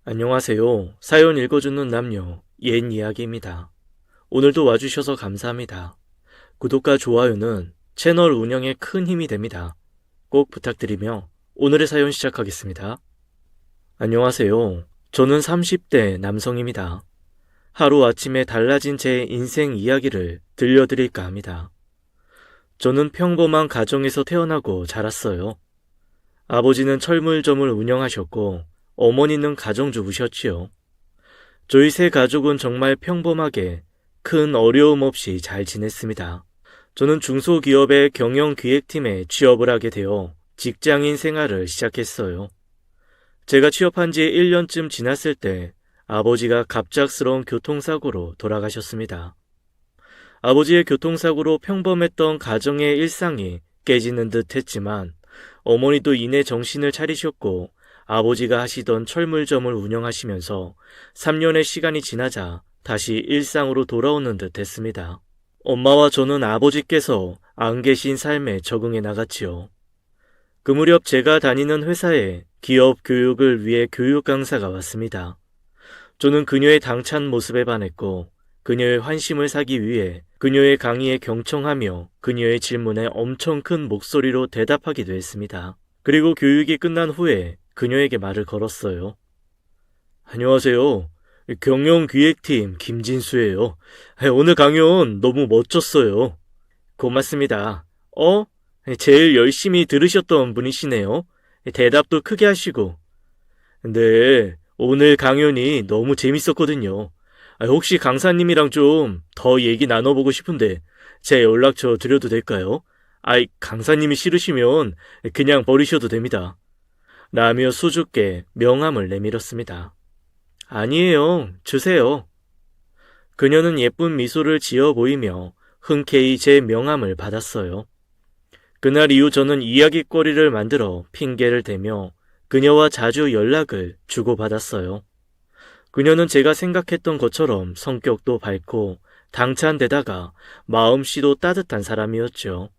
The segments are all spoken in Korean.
안녕하세요. 사연 읽어주는 남녀, 옛 이야기입니다. 오늘도 와주셔서 감사합니다. 구독과 좋아요는 채널 운영에 큰 힘이 됩니다. 꼭 부탁드리며 오늘의 사연 시작하겠습니다. 안녕하세요. 저는 30대 남성입니다. 하루아침에 달라진 제 인생 이야기를 들려드릴까 합니다. 저는 평범한 가정에서 태어나고 자랐어요. 아버지는 철물점을 운영하셨고 어머니는 가정주부셨지요. 저희 세 가족은 정말 평범하게 큰 어려움 없이 잘 지냈습니다. 저는 중소기업의 경영기획팀에 취업을 하게 되어 직장인 생활을 시작했어요. 제가 취업한 지 1년쯤 지났을 때 아버지가 갑작스러운 교통사고로 돌아가셨습니다. 아버지의 교통사고로 평범했던 가정의 일상이 깨지는 듯 했지만 어머니도 이내 정신을 차리셨고 아버지가 하시던 철물점을 운영하시면서 3년의 시간이 지나자 다시 일상으로 돌아오는 듯 했습니다. 엄마와 저는 아버지께서 안 계신 삶에 적응해 나갔지요. 그 무렵 제가 다니는 회사에 기업 교육을 위해 교육 강사가 왔습니다. 저는 그녀의 당찬 모습에 반했고 그녀의 환심을 사기 위해 그녀의 강의에 경청하며 그녀의 질문에 엄청 큰 목소리로 대답하기도 했습니다. 그리고 교육이 끝난 후에 그녀에게 말을 걸었어요. 안녕하세요. 경영기획팀 김진수예요. 오늘 강연 너무 멋졌어요. 고맙습니다. 제일 열심히 들으셨던 분이시네요. 대답도 크게 하시고. 네, 오늘 강연이 너무 재밌었거든요. 혹시 강사님이랑 좀 더 얘기 나눠보고 싶은데 제 연락처 드려도 될까요? 강사님이 싫으시면 그냥 버리셔도 됩니다. 라며 수줍게 명함을 내밀었습니다. 아니에요. 주세요. 그녀는 예쁜 미소를 지어 보이며 흔쾌히 제 명함을 받았어요. 그날 이후 저는 이야깃거리를 만들어 핑계를 대며 그녀와 자주 연락을 주고받았어요. 그녀는 제가 생각했던 것처럼 성격도 밝고 당찬데다가 마음씨도 따뜻한 사람이었죠.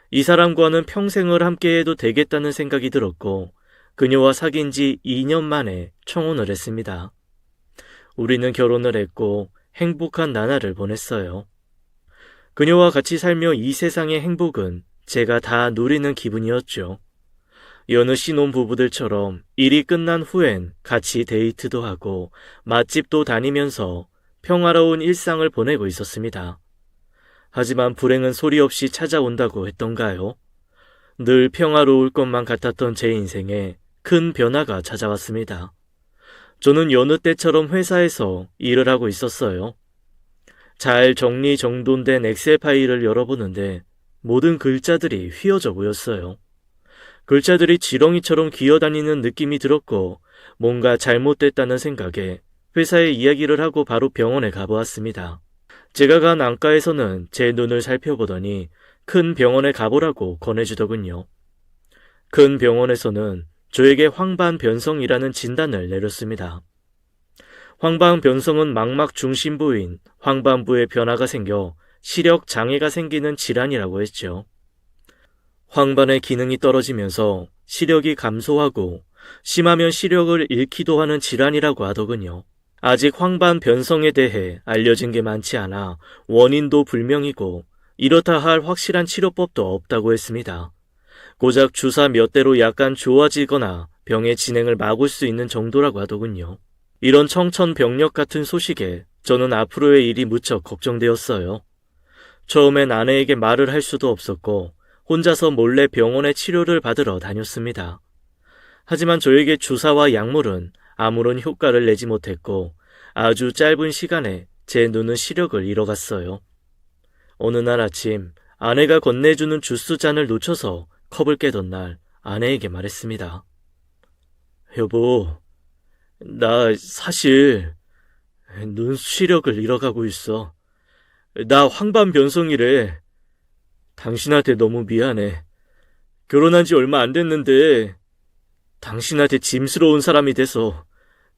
이 사람과는 평생을 함께해도 되겠다는 생각이 들었고 그녀와 사귄 지 2년 만에 청혼을 했습니다. 우리는 결혼을 했고 행복한 나날을 보냈어요. 그녀와 같이 살며 이 세상의 행복은 제가 다 누리는 기분이었죠. 여느 신혼부부들처럼 일이 끝난 후엔 같이 데이트도 하고 맛집도 다니면서 평화로운 일상을 보내고 있었습니다. 하지만 불행은 소리 없이 찾아온다고 했던가요? 늘 평화로울 것만 같았던 제 인생에 큰 변화가 찾아왔습니다. 저는 여느 때처럼 회사에서 일을 하고 있었어요. 잘 정리정돈된 엑셀 파일을 열어보는데 모든 글자들이 휘어져 보였어요. 글자들이 지렁이처럼 기어다니는 느낌이 들었고 뭔가 잘못됐다는 생각에 회사에 이야기를 하고 바로 병원에 가보았습니다. 제가 간 안과에서는 제 눈을 살펴보더니 큰 병원에 가보라고 권해주더군요. 큰 병원에서는 저에게 황반변성이라는 진단을 내렸습니다. 황반변성은 망막 중심부인 황반부에 변화가 생겨 시력 장애가 생기는 질환이라고 했죠. 황반의 기능이 떨어지면서 시력이 감소하고 심하면 시력을 잃기도 하는 질환이라고 하더군요. 아직 황반변성에 대해 알려진 게 많지 않아 원인도 불명이고 이렇다 할 확실한 치료법도 없다고 했습니다. 고작 주사 몇 대로 약간 좋아지거나 병의 진행을 막을 수 있는 정도라고 하더군요. 이런 청천벽력 같은 소식에 저는 앞으로의 일이 무척 걱정되었어요. 처음엔 아내에게 말을 할 수도 없었고 혼자서 몰래 병원에 치료를 받으러 다녔습니다. 하지만 저에게 주사와 약물은 아무런 효과를 내지 못했고 아주 짧은 시간에 제 눈은 시력을 잃어갔어요. 어느 날 아침 아내가 건네주는 주스 잔을 놓쳐서 컵을 깨던 날 아내에게 말했습니다. 여보, 나 사실 눈 시력을 잃어가고 있어. 나 황반변성이래. 당신한테 너무 미안해. 결혼한 지 얼마 안 됐는데 당신한테 짐스러운 사람이 돼서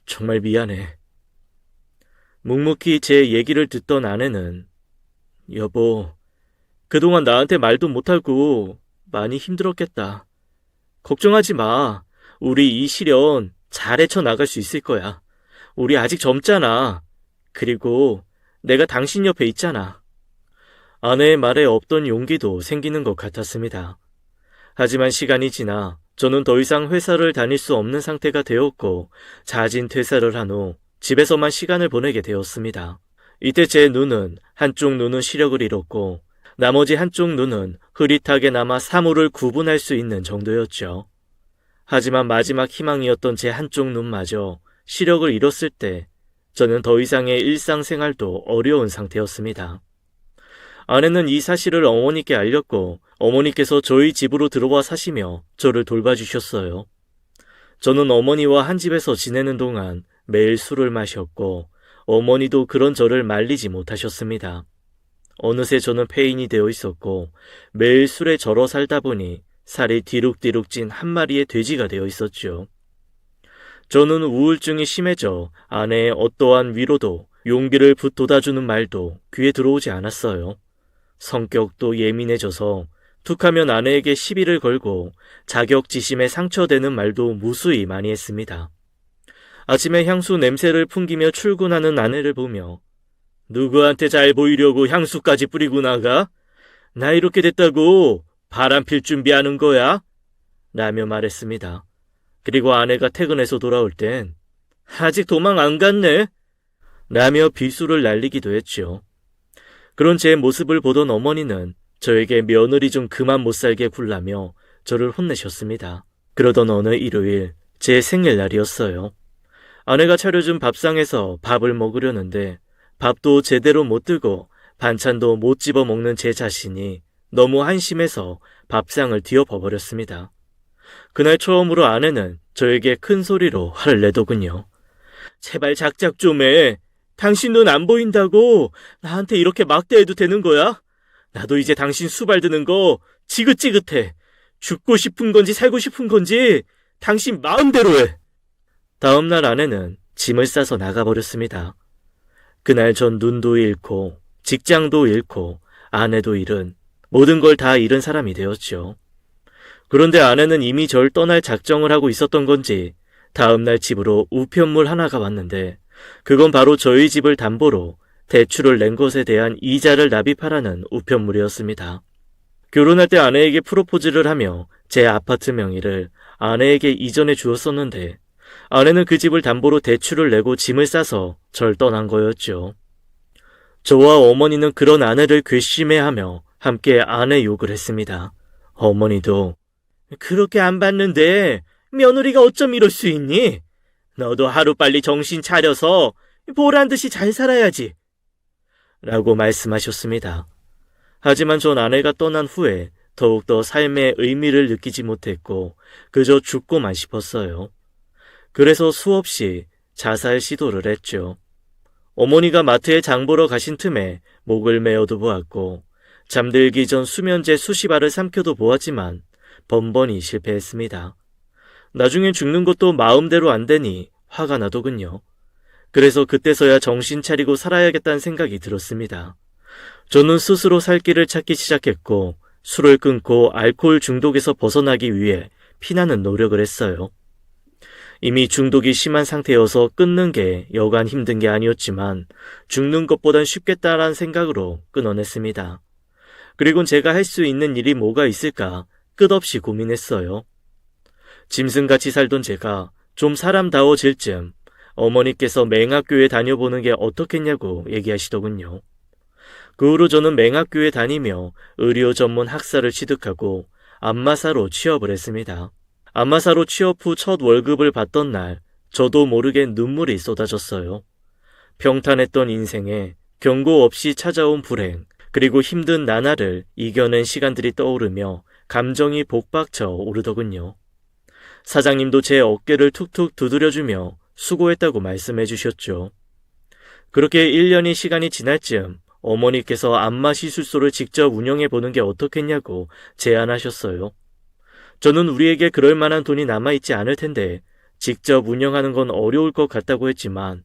정말 미안해. 묵묵히 제 얘기를 듣던 아내는 여보, 그동안 나한테 말도 못하고 많이 힘들었겠다. 걱정하지 마. 우리 이 시련 잘 헤쳐나갈 수 있을 거야. 우리 아직 젊잖아. 그리고 내가 당신 옆에 있잖아. 아내의 말에 없던 용기도 생기는 것 같았습니다. 하지만 시간이 지나 저는 더 이상 회사를 다닐 수 없는 상태가 되었고 자진 퇴사를 한 후 집에서만 시간을 보내게 되었습니다. 이때 제 눈은 한쪽 눈은 시력을 잃었고 나머지 한쪽 눈은 흐릿하게나마 사물을 구분할 수 있는 정도였죠. 하지만 마지막 희망이었던 제 한쪽 눈마저 시력을 잃었을 때 저는 더 이상의 일상생활도 어려운 상태였습니다. 아내는 이 사실을 어머니께 알렸고 어머니께서 저희 집으로 들어와 사시며 저를 돌봐주셨어요. 저는 어머니와 한 집에서 지내는 동안 매일 술을 마셨고 어머니도 그런 저를 말리지 못하셨습니다. 어느새 저는 폐인이 되어 있었고 매일 술에 절어 살다 보니 살이 디룩디룩 찐 한 마리의 돼지가 되어 있었죠. 저는 우울증이 심해져 아내의 어떠한 위로도 용기를 북돋아주는 말도 귀에 들어오지 않았어요. 성격도 예민해져서 툭하면 아내에게 시비를 걸고 자격지심에 상처되는 말도 무수히 많이 했습니다. 아침에 향수 냄새를 풍기며 출근하는 아내를 보며 누구한테 잘 보이려고 향수까지 뿌리고 나가? 나 이렇게 됐다고 바람 필 준비하는 거야? 라며 말했습니다. 그리고 아내가 퇴근해서 돌아올 땐 아직 도망 안 갔네? 라며 비수를 날리기도 했죠. 그런 제 모습을 보던 어머니는 저에게 며느리 좀 그만 못살게 굴라며 저를 혼내셨습니다. 그러던 어느 일요일 제 생일날이었어요. 아내가 차려준 밥상에서 밥을 먹으려는데 밥도 제대로 못 들고 반찬도 못 집어 먹는 제 자신이 너무 한심해서 밥상을 뒤엎어버렸습니다. 그날 처음으로 아내는 저에게 큰 소리로 화를 내더군요. 제발 작작 좀 해. 당신 눈 안 보인다고 나한테 이렇게 막대해도 되는 거야? 나도 이제 당신 수발 드는 거 지긋지긋해. 죽고 싶은 건지 살고 싶은 건지 당신 마음대로 해. 다음날 아내는 짐을 싸서 나가버렸습니다. 그날 전 눈도 잃고 직장도 잃고 아내도 잃은 모든 걸 다 잃은 사람이 되었죠. 그런데 아내는 이미 절 떠날 작정을 하고 있었던 건지 다음날 집으로 우편물 하나가 왔는데 그건 바로 저희 집을 담보로 대출을 낸 것에 대한 이자를 납입하라는 우편물이었습니다. 결혼할 때 아내에게 프로포즈를 하며 제 아파트 명의를 아내에게 이전해 주었었는데 아내는 그 집을 담보로 대출을 내고 짐을 싸서 절 떠난 거였죠. 저와 어머니는 그런 아내를 괘씸해하며 함께 아내 욕을 했습니다. 어머니도 그렇게 안 봤는데 며느리가 어쩜 이럴 수 있니? 너도 하루빨리 정신 차려서 보란듯이 잘 살아야지. 라고 말씀하셨습니다. 하지만 전 아내가 떠난 후에 더욱더 삶의 의미를 느끼지 못했고 그저 죽고만 싶었어요. 그래서 수없이 자살 시도를 했죠. 어머니가 마트에 장 보러 가신 틈에 목을 메어도 보았고 잠들기 전 수면제 수십 알을 삼켜도 보았지만 번번이 실패했습니다. 나중엔 죽는 것도 마음대로 안 되니 화가 나더군요. 그래서 그때서야 정신 차리고 살아야겠다는 생각이 들었습니다. 저는 스스로 살 길을 찾기 시작했고 술을 끊고 알코올 중독에서 벗어나기 위해 피나는 노력을 했어요. 이미 중독이 심한 상태여서 끊는 게 여간 힘든 게 아니었지만 죽는 것보단 쉽겠다라는 생각으로 끊어냈습니다. 그리곤 제가 할 수 있는 일이 뭐가 있을까 끝없이 고민했어요. 짐승같이 살던 제가 좀 사람다워질 쯤 어머니께서 맹학교에 다녀보는 게 어떻겠냐고 얘기하시더군요. 그 후로 저는 맹학교에 다니며 의료 전문 학사를 취득하고 안마사로 취업을 했습니다. 안마사로 취업 후 첫 월급을 받던 날 저도 모르게 눈물이 쏟아졌어요. 평탄했던 인생에 경고 없이 찾아온 불행 그리고 힘든 나날을 이겨낸 시간들이 떠오르며 감정이 복박쳐 오르더군요. 사장님도 제 어깨를 툭툭 두드려주며 수고했다고 말씀해 주셨죠. 그렇게 1년이 시간이 지날 즈음 어머니께서 안마 시술소를 직접 운영해 보는 게 어떻겠냐고 제안하셨어요. 저는 우리에게 그럴 만한 돈이 남아있지 않을 텐데 직접 운영하는 건 어려울 것 같다고 했지만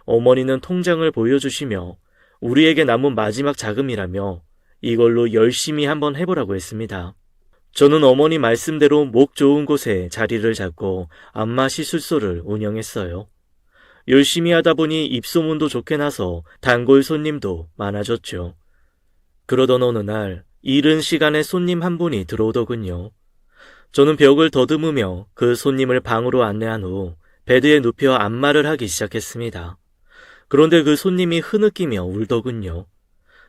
어머니는 통장을 보여주시며 우리에게 남은 마지막 자금이라며 이걸로 열심히 한번 해보라고 했습니다. 저는 어머니 말씀대로 목 좋은 곳에 자리를 잡고 안마 시술소를 운영했어요. 열심히 하다 보니 입소문도 좋게 나서 단골 손님도 많아졌죠. 그러던 어느 날 이른 시간에 손님 한 분이 들어오더군요. 저는 벽을 더듬으며 그 손님을 방으로 안내한 후 베드에 눕혀 안마를 하기 시작했습니다. 그런데 그 손님이 흐느끼며 울더군요.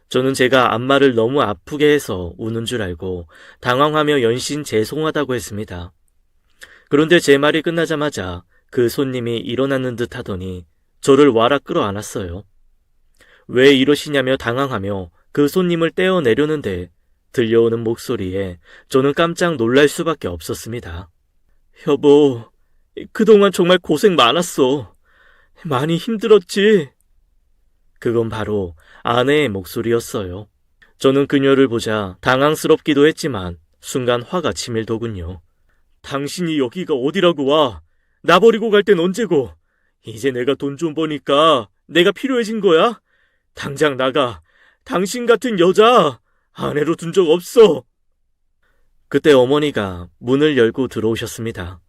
저는 제가 안마를 너무 아프게 해서 우는 줄 알고 당황하며 연신 죄송하다고 했습니다. 그런데 제 말이 끝나자마자 그 손님이 일어나는 듯 하더니 저를 와라 끌어안았어요. 왜 이러시냐며 당황하며 그 손님을 떼어내려는데 들려오는 목소리에 저는 깜짝 놀랄 수밖에 없었습니다. 여보, 그동안 정말 고생 많았어. 많이 힘들었지? 그건 바로 아내의 목소리였어요. 저는 그녀를 보자 당황스럽기도 했지만 순간 화가 치밀더군요. 당신이 여기가 어디라고 와? 나 버리고 갈 땐 언제고? 이제 내가 돈 좀 버니까 내가 필요해진 거야? 당장 나가. 당신 같은 여자 아내로 둔 적 없어. 그때 어머니가 문을 열고 들어오셨습니다.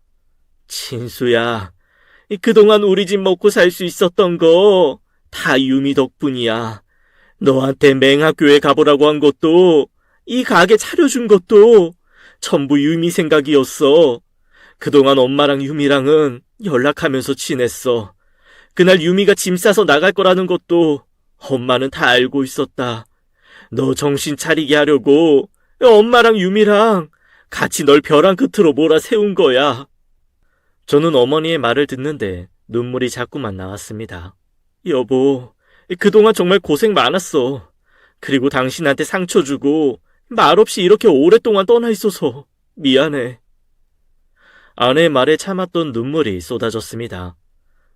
진수야, 그동안 우리 집 먹고 살 수 있었던 거 다 유미 덕분이야. 너한테 맹학교에 가보라고 한 것도, 이 가게 차려준 것도 전부 유미 생각이었어. 그동안 엄마랑 유미랑은 연락하면서 지냈어. 그날 유미가 짐 싸서 나갈 거라는 것도 엄마는 다 알고 있었다. 너 정신 차리게 하려고 엄마랑 유미랑 같이 널 벼랑 끝으로 몰아세운 거야. 저는 어머니의 말을 듣는데 눈물이 자꾸만 나왔습니다. 여보, 그동안 정말 고생 많았어. 그리고 당신한테 상처 주고 말없이 이렇게 오랫동안 떠나 있어서 미안해. 아내의 말에 참았던 눈물이 쏟아졌습니다.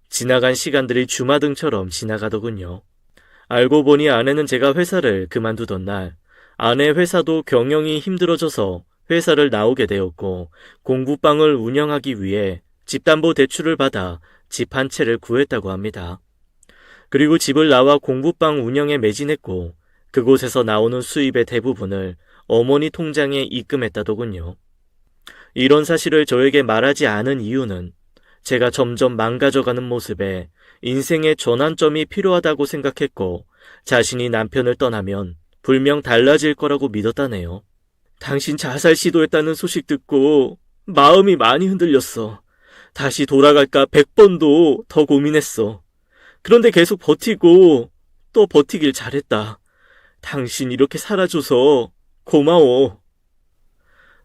지나간 시간들이 주마등처럼 지나가더군요. 알고 보니 아내는 제가 회사를 그만두던 날 아내 회사도 경영이 힘들어져서 회사를 나오게 되었고 공부방을 운영하기 위해 집담보대출을 받아 집 한 채를 구했다고 합니다. 그리고 집을 나와 공부방 운영에 매진했고 그곳에서 나오는 수입의 대부분을 어머니 통장에 입금했다더군요. 이런 사실을 저에게 말하지 않은 이유는 제가 점점 망가져가는 모습에 인생의 전환점이 필요하다고 생각했고 자신이 남편을 떠나면 분명 달라질 거라고 믿었다네요. 당신 자살 시도했다는 소식 듣고 마음이 많이 흔들렸어. 다시 돌아갈까 100번도 더 고민했어. 그런데 계속 버티고 또 버티길 잘했다. 당신 이렇게 살아줘서 고마워.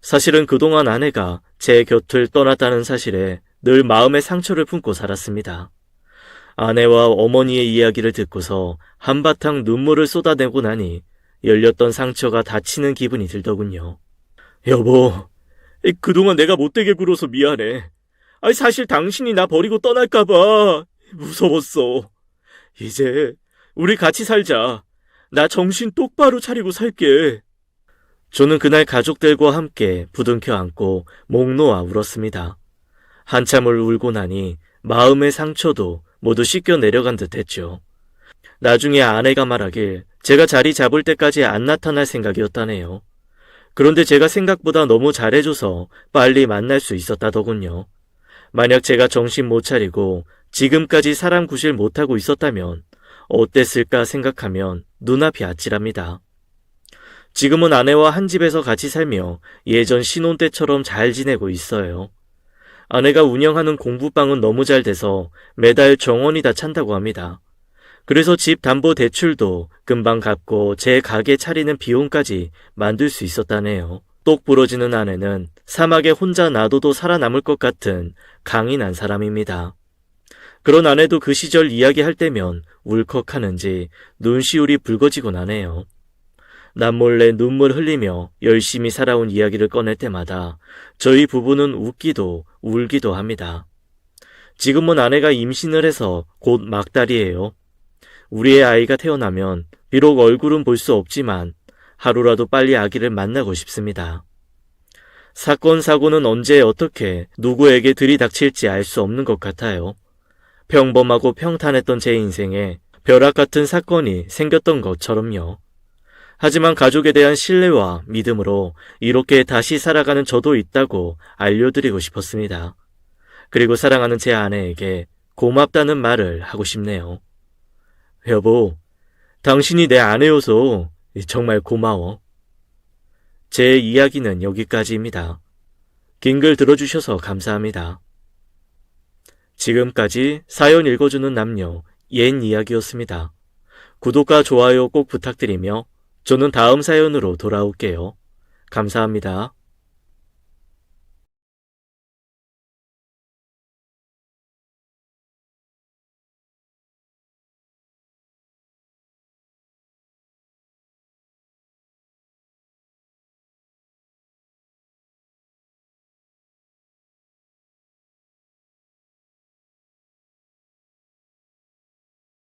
사실은 그동안 아내가 제 곁을 떠났다는 사실에 늘 마음의 상처를 품고 살았습니다. 아내와 어머니의 이야기를 듣고서 한바탕 눈물을 쏟아내고 나니 열렸던 상처가 닫히는 기분이 들더군요. 여보, 그동안 내가 못되게 굴어서 미안해. 사실 당신이 나 버리고 떠날까봐 무서웠어. 이제 우리 같이 살자. 나 정신 똑바로 차리고 살게. 저는 그날 가족들과 함께 부둥켜 안고 목 놓아 울었습니다. 한참을 울고 나니 마음의 상처도 모두 씻겨 내려간 듯 했죠. 나중에 아내가 말하길 제가 자리 잡을 때까지 안 나타날 생각이었다네요. 그런데 제가 생각보다 너무 잘해줘서 빨리 만날 수 있었다더군요. 만약 제가 정신 못 차리고 지금까지 사람 구실 못하고 있었다면 어땠을까 생각하면 눈앞이 아찔합니다. 지금은 아내와 한 집에서 같이 살며 예전 신혼 때처럼 잘 지내고 있어요. 아내가 운영하는 공부방은 너무 잘 돼서 매달 정원이 다 찬다고 합니다. 그래서 집 담보 대출도 금방 갚고 제 가게 차리는 비용까지 만들 수 있었다네요. 똑 부러지는 아내는 사막에 혼자 놔둬도 살아남을 것 같은 강인한 사람입니다. 그런 아내도 그 시절 이야기할 때면 울컥하는지 눈시울이 붉어지곤 하네요. 남몰래 눈물 흘리며 열심히 살아온 이야기를 꺼낼 때마다 저희 부부는 웃기도 울기도 합니다. 지금은 아내가 임신을 해서 곧 막달이에요. 우리의 아이가 태어나면 비록 얼굴은 볼 수 없지만 하루라도 빨리 아기를 만나고 싶습니다. 사건, 사고는 언제 어떻게 누구에게 들이닥칠지 알 수 없는 것 같아요. 평범하고 평탄했던 제 인생에 벼락 같은 사건이 생겼던 것처럼요. 하지만 가족에 대한 신뢰와 믿음으로 이렇게 다시 살아가는 저도 있다고 알려드리고 싶었습니다. 그리고 사랑하는 제 아내에게 고맙다는 말을 하고 싶네요. 여보, 당신이 내 아내여서 정말 고마워. 제 이야기는 여기까지입니다. 긴 글 들어주셔서 감사합니다. 지금까지 사연 읽어주는 남녀 옛 이야기였습니다. 구독과 좋아요 꼭 부탁드리며 저는 다음 사연으로 돌아올게요. 감사합니다.